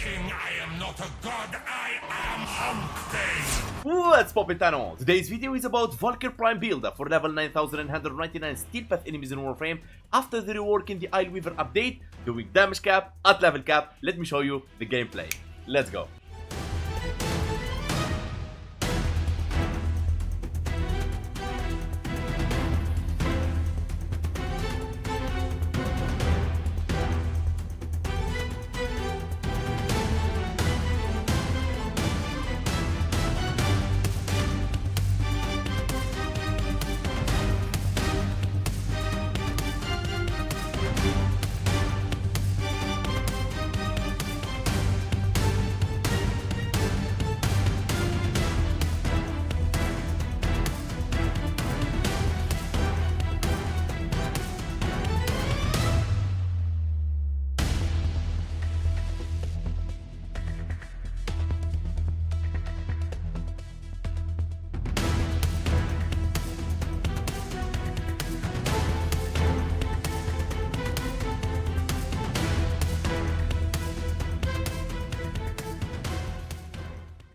king, I am not a god, I am Hump Day. What's poppin' Talons? Today's video is about Valkyr Prime build for level 9199 steel path enemies in Warframe after the rework in the Weaver update, doing damage cap at level cap. Let me show you the gameplay. Let's go.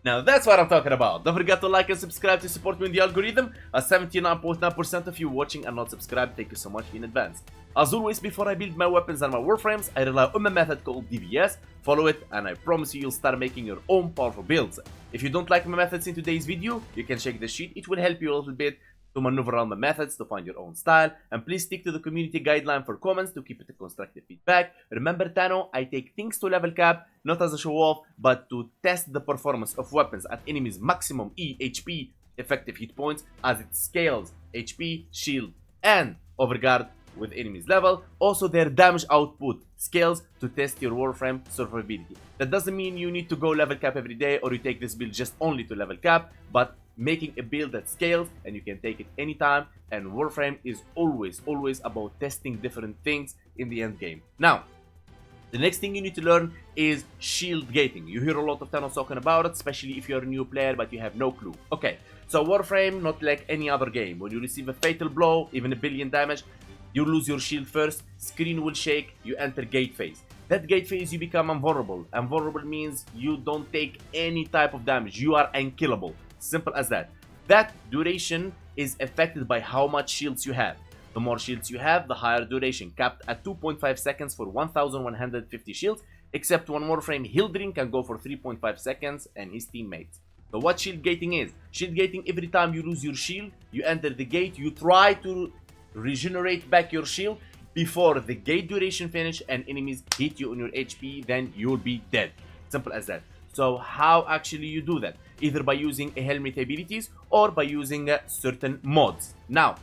Now that's what I'm talking about. Don't forget to like and subscribe to support me in the algorithm, as 79.9% of you watching are not subscribed. Thank you so much in advance. As always, before I build my weapons and my warframes, I rely on a method called DVS. Follow it and I promise you'll start making your own powerful builds. If you don't like my methods in today's video, you can check the sheet. It will help you a little bit to maneuver around the methods to find your own style, and please stick to the community guideline for comments to keep it a constructive feedback. Remember, Tano, I take things to level cap not as a show off, but to test the performance of weapons at enemies maximum E, HP, effective hit points, as it scales HP, shield, and overguard with enemies level. Also, their damage output scales to test your Warframe survivability. That doesn't mean you need to go level cap every day or you take this build just only to level cap, but making a build that scales and you can take it anytime, and Warframe is always about testing different things in the end game. Now, the next thing you need to learn is shield gating. You hear a lot of Thanos talking about it, especially if you're a new player but you have no clue. Okay, so Warframe, not like any other game. When you receive a fatal blow, even a billion damage, you lose your shield first, screen will shake, you enter gate phase. That gate phase you become invulnerable. Invulnerable means you don't take any type of damage, you are unkillable. Simple as that. That duration is affected by how much shields you have. The more shields you have, the higher duration, capped at 2.5 seconds for 1150 shields, except one Warframe Hildring can go for 3.5 seconds and his teammates. So what shield gating is? Shield gating, every time you lose your shield, you enter the gate, you try to regenerate back your shield before the gate duration finish and enemies hit you on your HP, then you'll be dead. Simple as that. So how actually you do that? Either by using a Helminth abilities or by using certain mods. Now,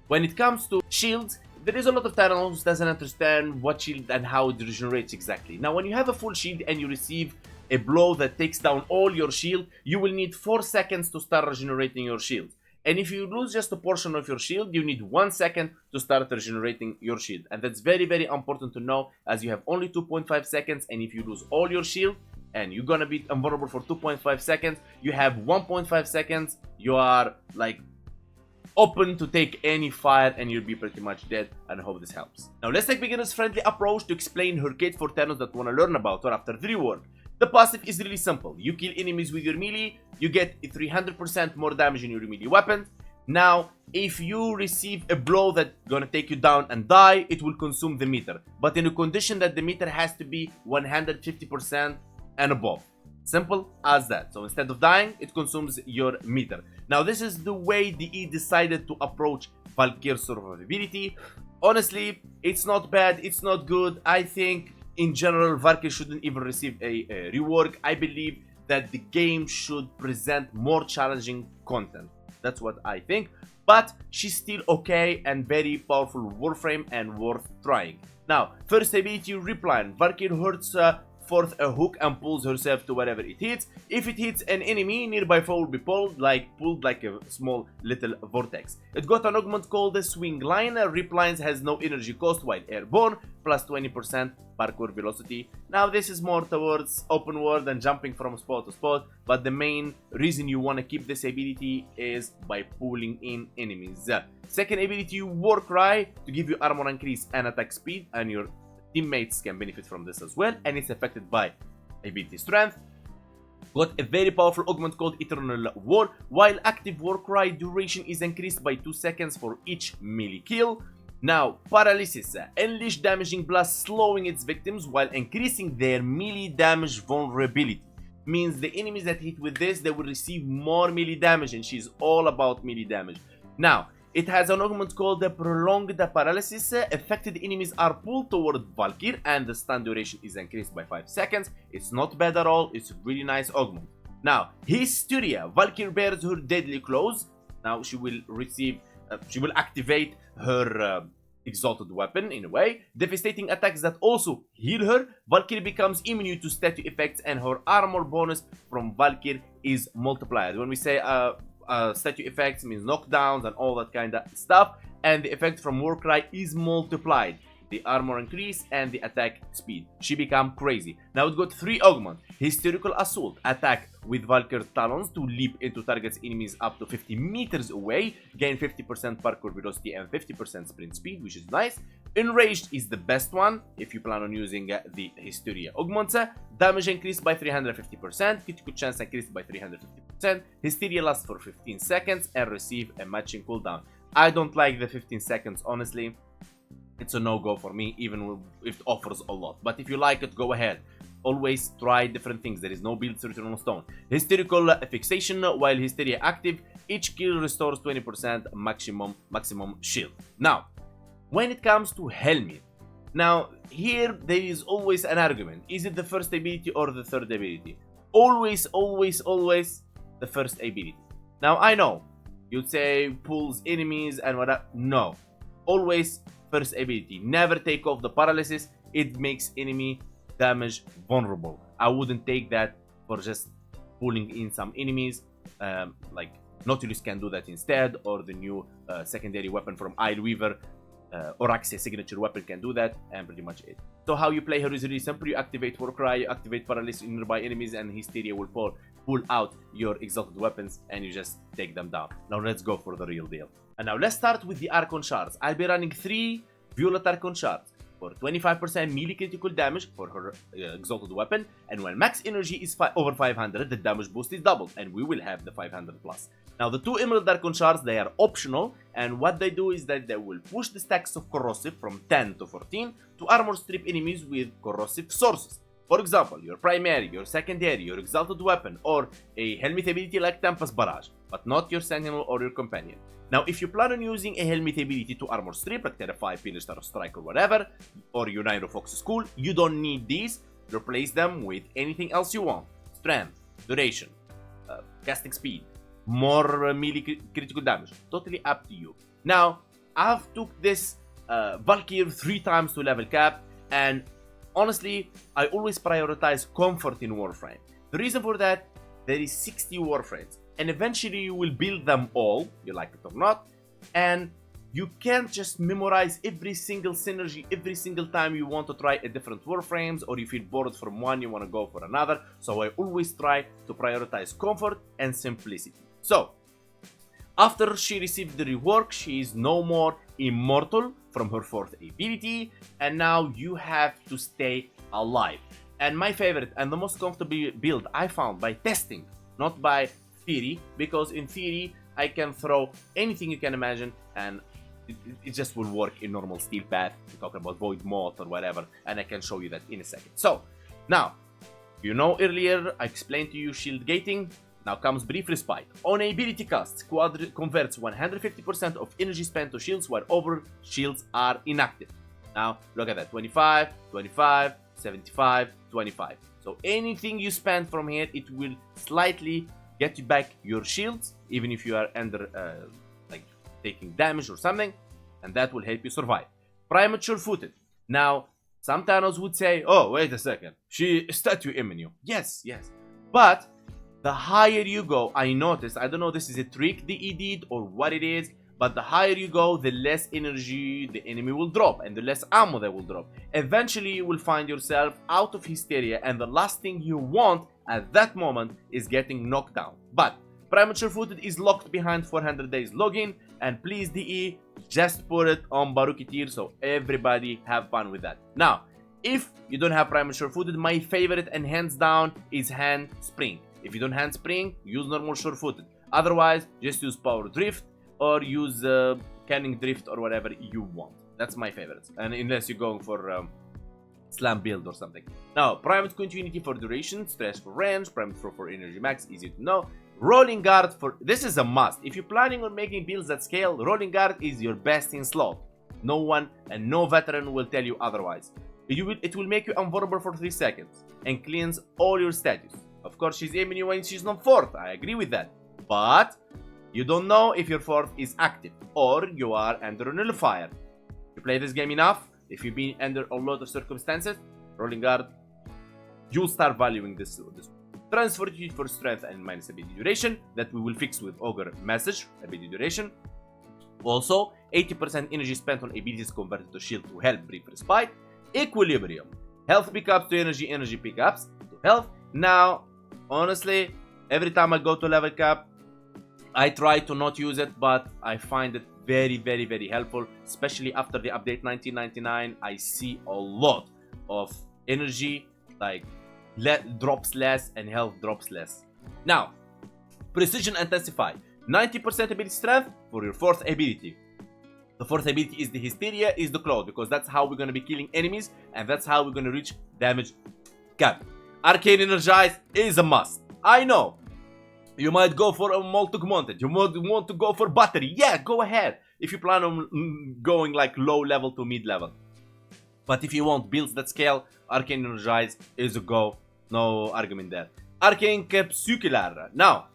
when it comes to shields, there is a lot of Talons who doesn't understand what shield and how it regenerates exactly. Now, when you have a full shield and you receive a blow that takes down all your shield, you will need 4 seconds to start regenerating your shield. And if you lose just a portion of your shield, you need 1 second to start regenerating your shield. And that's very important to know, as you have only 2.5 seconds, and if you lose all your shield and you're gonna be invulnerable for 2.5 seconds, you have 1.5 seconds, you are like open to take any fire and you'll be pretty much dead, and I hope this helps. Now let's take beginner's friendly approach to explain her kit for Thanos that wanna learn about her after the rework. The passive is really simple. You kill enemies with your melee, you get 300% more damage in your melee weapon. Now, if you receive a blow that's gonna take you down and die, it will consume the meter, but in a condition that the meter has to be 150% and above. Simple as that. So instead of dying, it consumes your meter. Now this is the way DE decided to approach Valkyr survivability. Honestly, it's not bad, it's not good. I think in general Valkyr shouldn't even receive a rework. I believe that the game should present more challenging content. That's what I think. But she's still okay and very powerful Warframe and worth trying. Now, first ability, Repline. Valkyr hurts forth a hook and pulls herself to wherever it hits. If it hits an enemy, nearby foe will be pulled like a small little vortex. It got an augment called the Swing Liner. Replines has no energy cost while airborne, plus 20% parkour velocity. Now this is more towards open world and jumping from spot to spot, but the main reason you want to keep this ability is by pulling in enemies. Second ability, War Cry, to give you armor increase and attack speed, and your teammates can benefit from this as well, and it's affected by ability strength. Got a very powerful augment called Eternal War. While active, Warcry duration is increased by 2 seconds for each melee kill. Now, Paralysis, unleash damaging blast, slowing its victims while increasing their melee damage vulnerability. Means the enemies that hit with this, they will receive more melee damage, and she's all about melee damage. Now, it has an augment called the Prolonged Paralysis. Affected enemies are pulled toward Valkyr, and the stun duration is increased by 5 seconds. It's not bad at all. It's a really nice augment. Now, Hysteria. Valkyr bears her deadly claws. Now, she will receive, she will activate her exalted weapon in a way. Devastating attacks that also heal her. Valkyr becomes immune to statue effects, and her armor bonus from Valkyr is multiplied. When we say statue effects means knockdowns and all that kind of stuff, and the effect from Warcry is multiplied. The armor increase and the attack speed. She become crazy. Now it got 3 augments. Hysterical Assault. Attack with Valkyr Talons to leap into targets enemies up to 50 meters away. Gain 50% parkour velocity and 50% sprint speed, which is nice. Enraged is the best one if you plan on using the Hysteria augments. Damage increased by 350%. Critical chance increased by 350%. Hysteria lasts for 15 seconds and receive a matching cooldown. I don't like the 15 seconds, honestly. It's a no-go for me, even if it offers a lot. But if you like it, go ahead. Always try different things. There is no build written on stone. Hysterical Fixation. While Hysteria active, each kill restores 20% maximum shield. Now, when it comes to Helminth, now here there is always an argument. Is it the first ability or the third ability? Always the first ability. Now I know you'd say pulls enemies and whatever. No, always first ability. Never take off the paralysis. It makes enemy damage vulnerable. I wouldn't take that for just pulling in some enemies. Like Nautilus can do that instead, or the new secondary weapon from Ileweaver, Oraxia signature weapon can do that, and pretty much it. So how you play her is really simple. You activate Warcry, you activate paralysis in nearby enemies, and Hysteria will pull out your exalted weapons, and you just take them down. Now let's go for the real deal. And now let's start with the Archon shards. I'll be running 3 Violet Archon shards for 25% melee critical damage for her exalted weapon, and when max energy is over 500, the damage boost is doubled, and we will have the 500 plus. Now the 2 Emerald Archon shards, they are optional, and what they do is that they will push the stacks of corrosive from 10 to 14 to armor strip enemies with corrosive sources. For example, your primary, your secondary, your exalted weapon, or a Helminth ability like Tempest Barrage, but not your Sentinel or your companion. Now, if you plan on using a Helminth ability to armor strip, like Terrify, Pillage, Star Strike, or whatever, or your Nine of Fox School, you don't need these. Replace them with anything else you want. Strength, duration, casting speed, more melee critical damage. Totally up to you. Now, I've took this Valkyr 3 times to level cap, and honestly, I always prioritize comfort in Warframe. The reason for that, there is 60 Warframes, and eventually you will build them all, you like it or not, and you can't just memorize every single synergy every single time you want to try a different Warframes, or you feel bored from one, you want to go for another. So I always try to prioritize comfort and simplicity. So, after she received the rework, she is no more immortal from her 4th ability, and now you have to stay alive. And my favorite and the most comfortable build I found by testing, not by theory, because in theory I can throw anything you can imagine and it just will work in normal steel path. We talk about void moth or whatever, and I can show you that in a second. So now, you know, earlier I explained to you shield gating. Now comes Brief Respite. On ability costs, Quad converts 150% of energy spent to shields while over shields are inactive. Now look at that, 25, 25, 75, 25. So anything you spend from here, it will slightly get you back your shields, even if you are under like taking damage or something, and that will help you survive. Premature Footed. Now, some Thanos would say, oh, wait a second, she is statue immune. Yes, yes. But the higher you go, I noticed, I don't know this is a trick he did or what it is, but the higher you go, the less energy the enemy will drop and the less ammo they will drop. Eventually, you will find yourself out of Hysteria, and the last thing you want at that moment is getting knocked down. But Premature Footed is locked behind 400 days login, and please DE, just put it on Baruki tier so everybody have fun with that. Now, If you don't have Prime and Sure-Footed, my favorite and hands down is Hand Spring. If you don't Hand Spring, use normal Sure-Footed. Otherwise, just use Power Drift or use Canning Drift or whatever you want. That's my favorites. And unless you're going for Slam build or something. Now, Primed Continuity for duration, Stress for range, Primed for energy max, easy to know. Rolling Guard for... This is a must. If you're planning on making builds that scale, Rolling Guard is your best in slot. No one and no veteran will tell you otherwise. It will make you invulnerable for 3 seconds and cleanse all your status. Of course, she's aiming you when she's not 4th. I agree with that. But you don't know if your 4th is active or you are under a nullifier. You play this game enough, if you've been under a lot of circumstances, Rolling Guard, you'll start valuing this. Transfer for strength and minus ability duration, that we will fix with Ogre Message, ability duration. Also, 80% energy spent on abilities converted to shield to health, brief respite. Equilibrium, health pickups to energy, energy pickups to health. Now, honestly, every time I go to level cap, I try to not use it, but I find it very helpful, especially after the update 1999. I see a lot of energy, like drops less and health drops less. Now, Precision Intensify, 90% ability strength for your 4th ability. The 4th ability is the Hysteria, is the Cloud, because that's how we're going to be killing enemies, and that's how we're going to reach damage cap. Arcane Energize is a must. I know, you might go for a multi-augmented, you might want to go for battery, yeah, go ahead, if you plan on going like low level to mid level. But if you want builds that scale, Arcane Energize is a go, no argument there. Arcane Capsucular, now,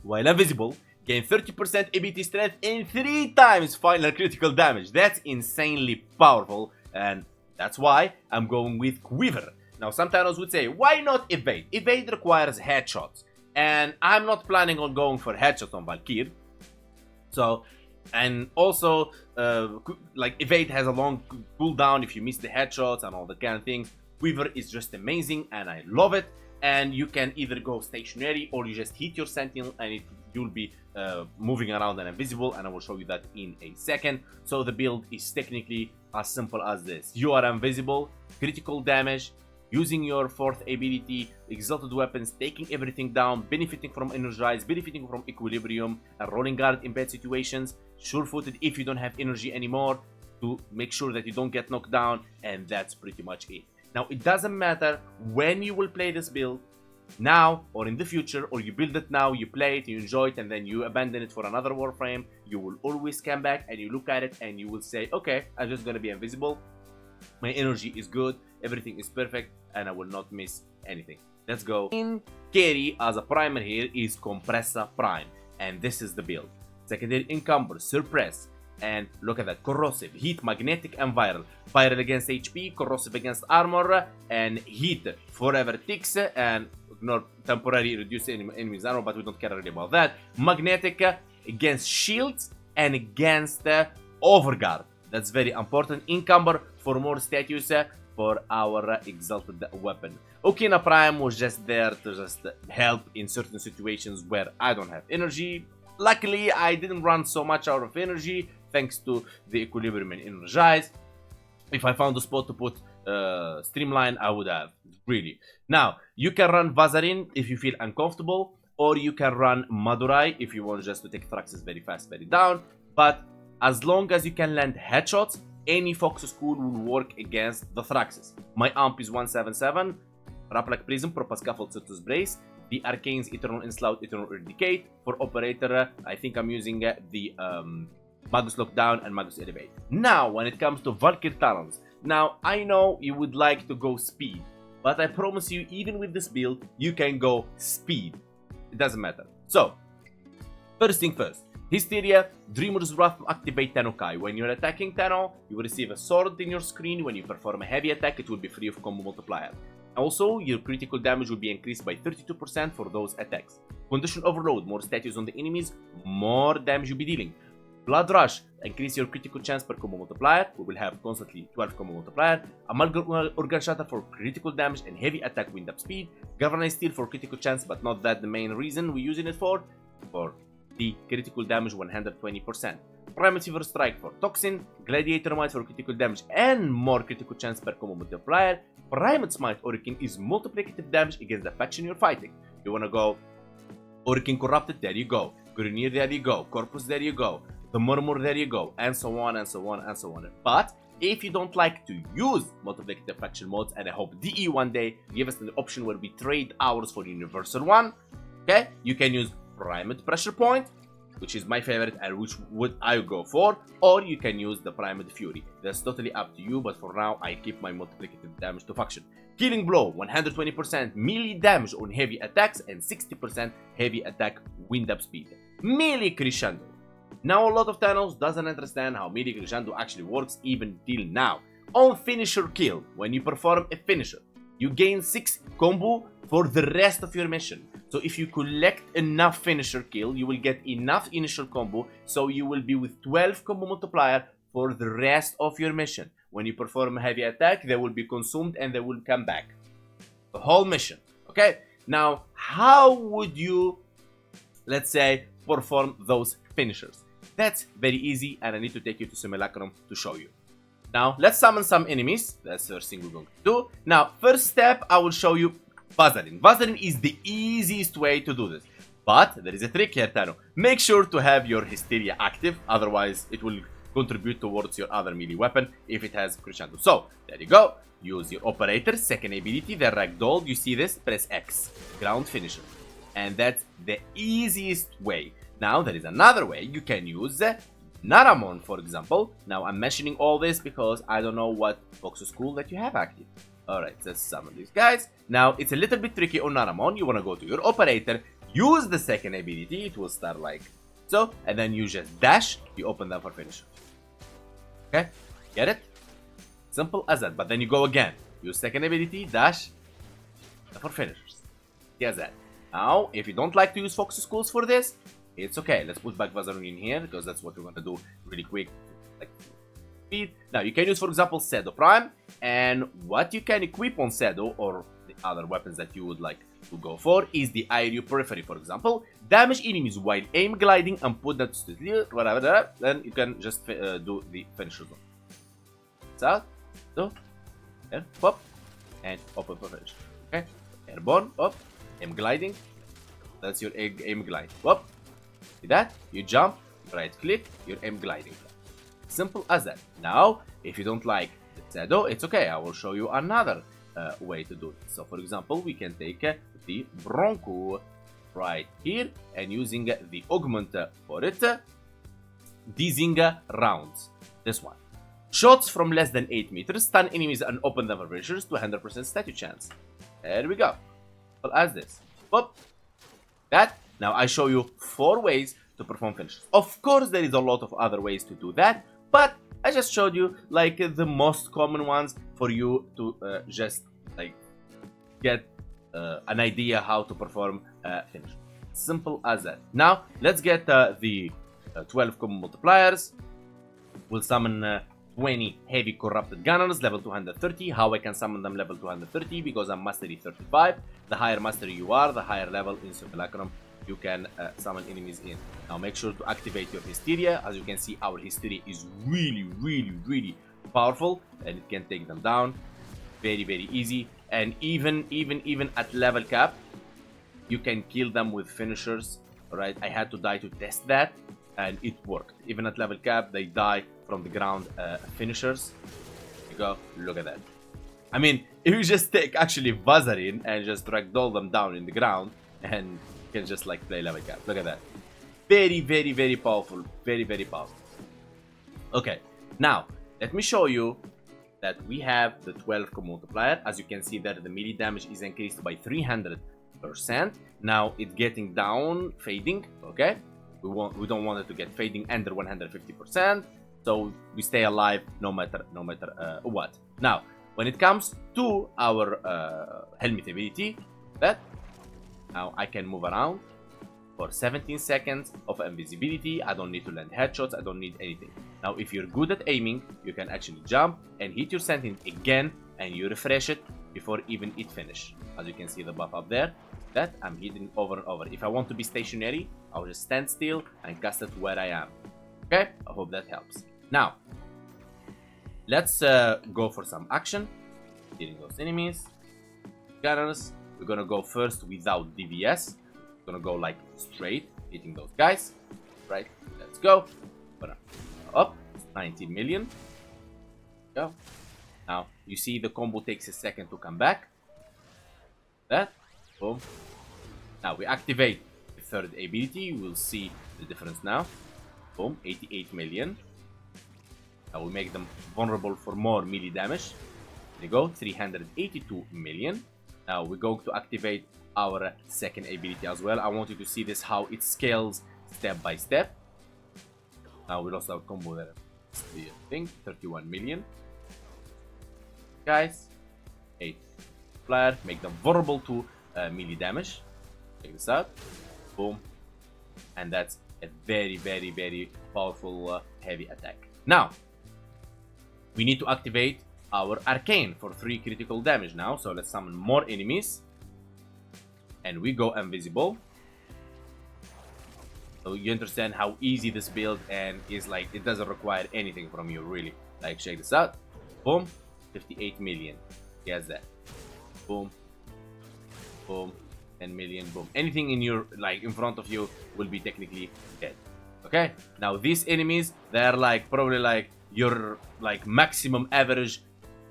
while invisible, gain 30% ability strength and 3 times final critical damage. That's insanely powerful, and that's why I'm going with Quiver. Now, some titles would say, why not Evade? Evade requires headshots, and I'm not planning on going for headshots on Valkyr. So, and also, like Evade has a long cooldown if you miss the headshots and all that kind of things. Quiver is just amazing, and I love it. And you can either go stationary or you just hit your sentinel and you'll be moving around and invisible, and I will show you that in a second. So the build is technically as simple as this. You are invisible, critical damage, using your 4th ability, exalted weapons, taking everything down, benefiting from Energize, benefiting from Equilibrium, and Rolling Guard in bad situations, sure-footed if you don't have energy anymore to make sure that you don't get knocked down, and that's pretty much it. Now, it doesn't matter when you will play this build, now or in the future, or you build it now, you play it, you enjoy it, and then you abandon it for another Warframe, you will always come back and you look at it and you will say, okay, I'm just gonna be invisible, my energy is good, everything is perfect, and I will not miss anything. Let's go. In carry as a primer here is Compressor Prime, and this is the build. Secondary Encumber, Suppress, and look at that, corrosive, heat, magnetic, and viral. Viral against HP, corrosive against armor, and heat forever ticks, and ignore temporary reduce enemies armor, but we don't care really about that. Magnetic against shields and against overguard. That's very important. Encumber for more status for our exalted weapon. Okina Prime was just there to just help in certain situations where I don't have energy. Luckily, I didn't run so much out of energy, thanks to the Equilibrium and Energize. If I found a spot to put Streamline, I would have, really. Now, you can run Vazarin if you feel uncomfortable, or you can run Madurai if you want just to take Thraxes very fast, very down. But as long as you can land headshots, any Fox School will work against the Thraxes. My amp is 177, Raplak Prism, Propascaffold, Certus Brace, the Arcane's Eternal Enslaut, Eternal Eradicate. For Operator, I think I'm using the Magus Lockdown and Magus Elevate. Now, when it comes to Valkyr Talons, now I know you would like to go speed, but I promise you, even with this build, you can go speed. It doesn't matter. So, first thing first, Hysteria, Dreamer's Wrath activate Tenokai. When you're attacking Tenno, you will receive a sword in your screen. When you perform a heavy attack, it will be free of combo multiplier. Also, your critical damage will be increased by 32% for those attacks. Condition Overload, more status on the enemies, more damage you'll be dealing. Blood Rush, increase your critical chance per combo multiplier. We will have constantly 12 combo multiplier. Amalgam Organ Shatter for critical damage and heavy attack wind up speed. Galvanized Steel for critical chance, but not that the main reason we're using it for the critical damage 120%. Primal Fever Strike for Toxin, Gladiator Might for critical damage and more critical chance per combo multiplier. Primal Smite Orichin is multiplicative damage against the faction you're fighting. You wanna go Orichin Corrupted, there you go. Grenier, there you go. Corpus, there you go. The Murmur, there you go. And so on, and so on, and so on. But if you don't like to use multiplicative faction modes, and I hope DE one day give us an option where we trade ours for universal one, okay, you can use Primate Pressure Point, which is my favorite and which would I go for, or you can use the Primate Fury. That's totally up to you, but for now I keep my multiplicative damage to faction. Killing Blow, 120% melee damage on heavy attacks and 60% heavy attack wind up speed. Melee Crescendo. Now a lot of Thanos doesn't understand how melee Crescendo actually works even till now. On finisher kill, when you perform a finisher, you gain 6 combo for the rest of your mission. So if you collect enough finisher kill, you will get enough initial combo, so you will be with 12 combo multiplier for the rest of your mission. When you perform a heavy attack, they will be consumed and they will come back. The whole mission, okay? Now, how would you, let's say, perform those finishers? That's very easy, and I need to take you to Simulacrum to show you. Now, let's summon some enemies. That's the first thing we're going to do. Now, first step, I will show you Vazarin. Vazarin is the easiest way to do this. But there is a trick here, Tano. Make sure to have your Hysteria active, otherwise it will contribute towards your other melee weapon if it has Crescendo. So, there you go. Use your Operator, second ability, the Ragdoll. You see this? Press X. Ground Finisher. And that's the easiest way. Now, there is another way. You can use Naramon, for example. Now, I'm mentioning all this because I don't know what Fox School that you have active. Alright, let's summon these guys. Now, it's a little bit tricky on Naramon. You want to go to your Operator, use the second ability. It will start like so, and then you just dash. You open them for finisher. Okay? Get it? Simple as that. But then you go again. Use second ability, dash for finishers. Get that. Now, if you don't like to use Fox Schools for this, it's okay. Let's put back Vazarin in here because that's what we're going to do really quick. Like speed. Now, you can use, for example, Shadow Prime. And what you can equip on Shadow or the other weapons that you would like to go for is the Aerial Periphery, for example. Damage enemies while aim gliding and put that to the whatever. Then you can just do the finisher zone. So, and pop, and open for finish. Okay, airborne, up, aim gliding. That's your aim glide. Up, see that? You jump, right click, your aim gliding. Simple as that. Now, if you don't like the shadow, it's okay. I will show you another way to do it. So, for example, we can take the Bronco right here and using the augment for it, Dizing rounds. This one. Shots from less than 8 meters stun enemies and open them for finishers to 100% statue chance. There we go. Well, as this. Whoop. That. Now I show you 4 ways to perform finishes. Of course, there is a lot of other ways to do that, but I just showed you like the most common ones for you to just like get an idea how to perform finish. Simple as that. Now let's get the 12 combo multipliers. We'll summon 20 heavy corrupted gunners level 230. How I can summon them level 230? Because I'm mastery 35. The higher mastery you are, the higher level in simulacrum you can summon enemies in. Now make sure to activate your Hysteria. As you can see, our Hysteria is really powerful and it can take them down very easy. And even at level cap you can kill them with finishers. Alright, I had to die to test that and it worked. Even at level cap they die from the ground finishers. You go, look at that. I mean, if you just take actually Vazarin and just ragdoll them down in the ground and you can just like play level cap. Look at that. Very powerful. Very powerful. Okay, now let me show you that we have the 12 multiplier. As you can see that the melee damage is increased by 300%. Now it's getting down, fading. Okay, we don't want it to get fading under 150%. So we stay alive no matter what. Now, when it comes to our Helminth ability, that now I can move around for 17 seconds of invisibility. I don't need to land headshots. I don't need anything. Now, if you're good at aiming, you can actually jump and hit your sentence again, and you refresh it before even it finish. As you can see the buff up there, that I'm hitting over and over. If I want to be stationary, I'll just stand still and cast it where I am. Okay, I hope that helps. Now, let's go for some action. Hitting those enemies. Gunners. We're gonna go first without DVS. We're gonna go like straight, hitting those guys. Right, let's go. Gonna up, 19 million. Go. Now, you see the combo takes a second to come back. That, boom. Now we activate the third ability. You will see the difference now. Boom, 88 million. Now we make them vulnerable for more melee damage. There you go, 382 million. Now we're going to activate our second ability as well. I want you to see this, how it scales step by step. Now we lost our combo there. The thing, 31 million. Guys, 8 flare, make them vulnerable to melee damage. Check this out. Boom. And that's a very, very, very powerful heavy attack. Now, we need to activate our arcane for 3 critical damage now. So let's summon more enemies. And we go invisible. So you understand how easy this build and is, like, it doesn't require anything from you really. Like, check this out. Boom. 58 million. Yes, that. Boom. Boom. 10 million. Boom. Anything in your, like, in front of you will be technically dead. Okay? Now these enemies, they're like probably like your like maximum average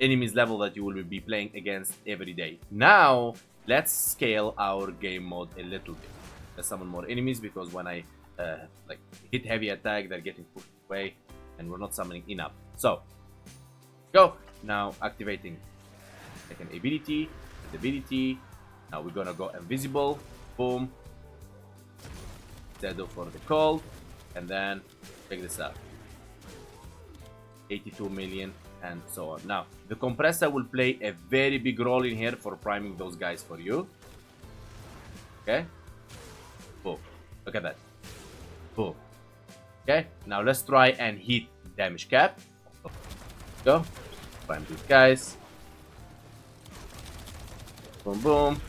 enemies level that you will be playing against every day. Now let's scale our game mode a little bit. Let's summon more enemies, because when I like hit heavy attack, they're getting pushed away and we're not summoning enough. So go. Now activating second ability. Now we're gonna go invisible. Boom. Shadow for the cold. And then check this out. 82 million and so on. Now the compressor will play a very big role in here for priming those guys for you. Okay. Boom. Look at that. Boom. Okay. Now let's try and hit damage cap. Go. Prime these guys. Boom, boom.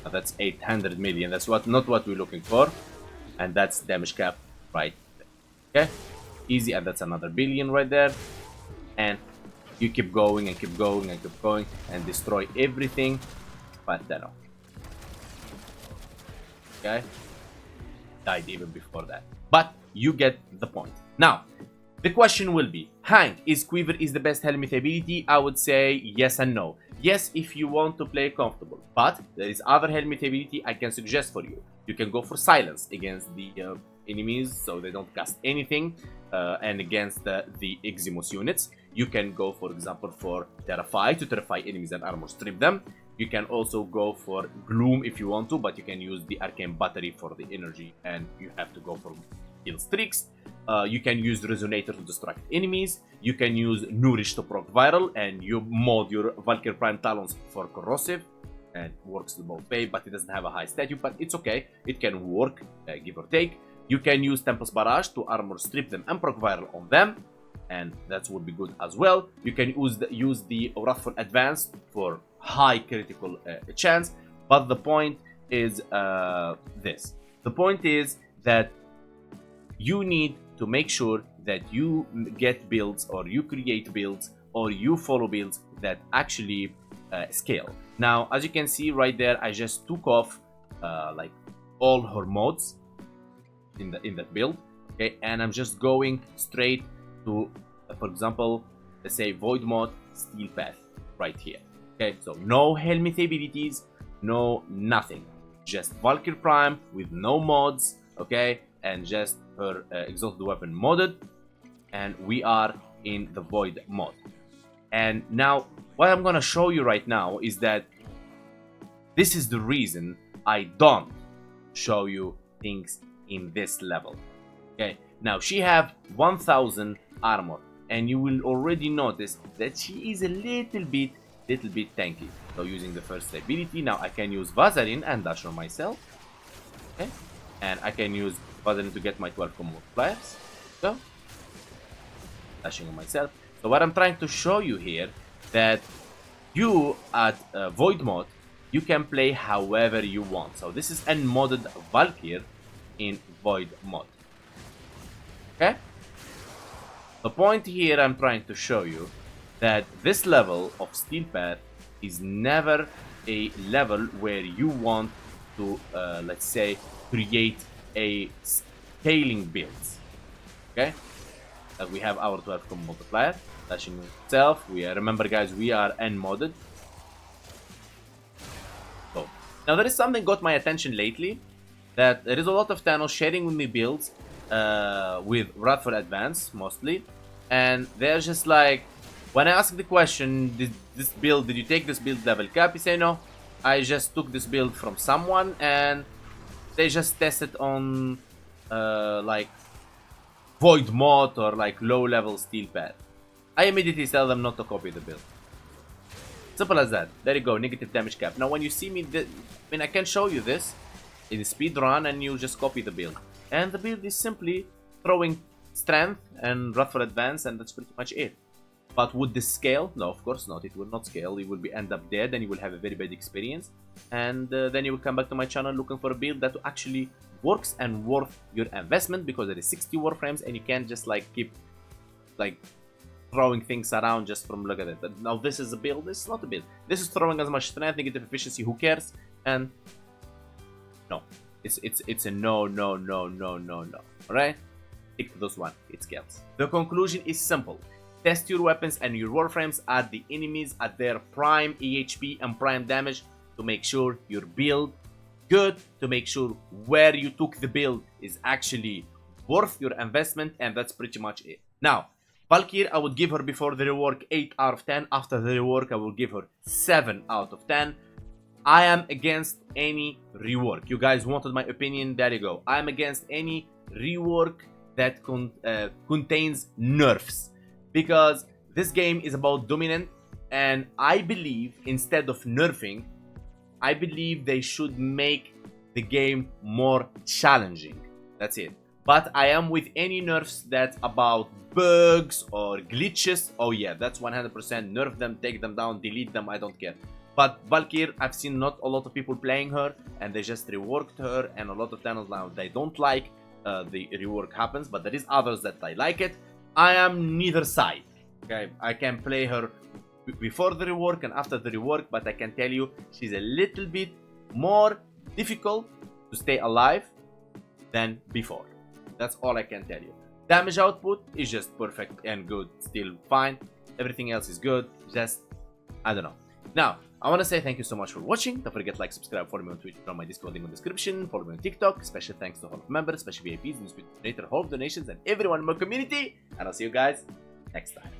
Now that's 800 million. That's not what we're looking for. And that's damage cap right there. Okay. Easy. And that's another billion right there. And you keep going and keep going and keep going and destroy everything but that. Okay. Died even before that. But you get the point. Now, the question will be, Hank, is Quiver is the best Helminth ability? I would say yes and no. Yes, if you want to play comfortable. But there is other Helminth ability I can suggest for you. You can go for silence against the enemies, so they don't cast anything. And against the Eximus units. You can go, for example, for Terrify to terrify enemies and armor strip them. You can also go for Gloom if you want to, but you can use the Arcane Battery for the energy, and you have to go for kill streaks. You can use Resonator to distract enemies. You can use Nourish to proc viral, and you mod your Valkyr Talons for corrosive, and works both way, but it doesn't have a high statue, but it's okay. It can work, give or take. You can use Tempest Barrage to armor strip them and proc viral on them, and that would be good as well. You can use the Wrathful Advance for high critical chance, but the point is this. The point is that you need to make sure that you get builds, or you create builds, or you follow builds that actually scale. Now, as you can see right there, I just took off like all her mods in that build, okay, and I'm just going straight to, for example, let's say Void Mod Steel Path right here. Okay, so no Helminth abilities, no nothing, just Valkyr Prime with no mods, okay, and just her exalted weapon modded, and we are in the Void mod. And now what I'm gonna show you right now is that this is the reason I don't show you things in this level. Okay, now she have 1000 armor, and you will already notice that she is a little bit tanky. So using the first ability, now I can use Vazarin and dash on myself. Okay, and I can use Vazarin to get my 12 combo multipliers. So dashing on myself. So what I'm trying to show you here, that you at Void mod, you can play however you want. So this is unmodded Valkyr in Void mod. Okay? The point here I'm trying to show you that this level of Steel Path is never a level where you want to, let's say, create a scaling build. Okay? We have our 12 combo multiplier, flashing itself. Remember, guys, we are unmodded. So, now there is something got my attention lately, that there is a lot of channels sharing with me builds with Wrathful Advance mostly, and they're just like, when I ask the question, did you take this build level cap? You say no. I just took this build from someone and they just tested on like void mod or like low level steel pad. I immediately tell them not to copy the build. Simple as that. There you go, negative damage cap. Now when you see me, I can show you this in speed run and you just copy the build. And the build is simply throwing strength and Wrathful Advance, and that's pretty much it. But would this scale? No, of course not. It will not scale. You will end up dead and you will have a very bad experience. And then you will come back to my channel looking for a build that actually works and worth your investment, because there is 60 Warframes and you can't just like keep like throwing things around just from look at it. Now this is a build. This is not a build. This is throwing as much strength, negative efficiency. Who cares? And no, it's a no. All right, stick to this one. It scales. The conclusion is simple. Test your weapons and your Warframes at the enemies at their prime EHP and prime damage to make sure your build good, to make sure where you took the build is actually worth your investment, and that's pretty much it. Now, Valkyr, I would give her before the rework 8 out of 10. After the rework, I will give her 7 out of 10. I am against any rework. You guys wanted my opinion, there you go. I am against any rework that contains nerfs, because this game is about dominant, and I believe instead of nerfing, I believe they should make the game more challenging. That's it. But I am with any nerfs that's about bugs or glitches. Oh yeah, that's 100%. Nerf them, take them down, delete them, I don't care. But Valkyr, I've seen not a lot of people playing her, and they just reworked her, and a lot of channels now, they don't like the rework happens, but there is others that I like it. I am neither side. Okay, I can play her before the rework and after the rework, but I can tell you she's a little bit more difficult to stay alive than before. That's all I can tell you. Damage output is just perfect and good, still fine. Everything else is good, just I don't know. Now, I want to say thank you so much for watching. Don't forget to like, subscribe, follow me on Twitch, from my Discord link in the description, follow me on TikTok. Special thanks to all of members, special VIPs, and donator, whole donations, and everyone in my community. And I'll see you guys next time.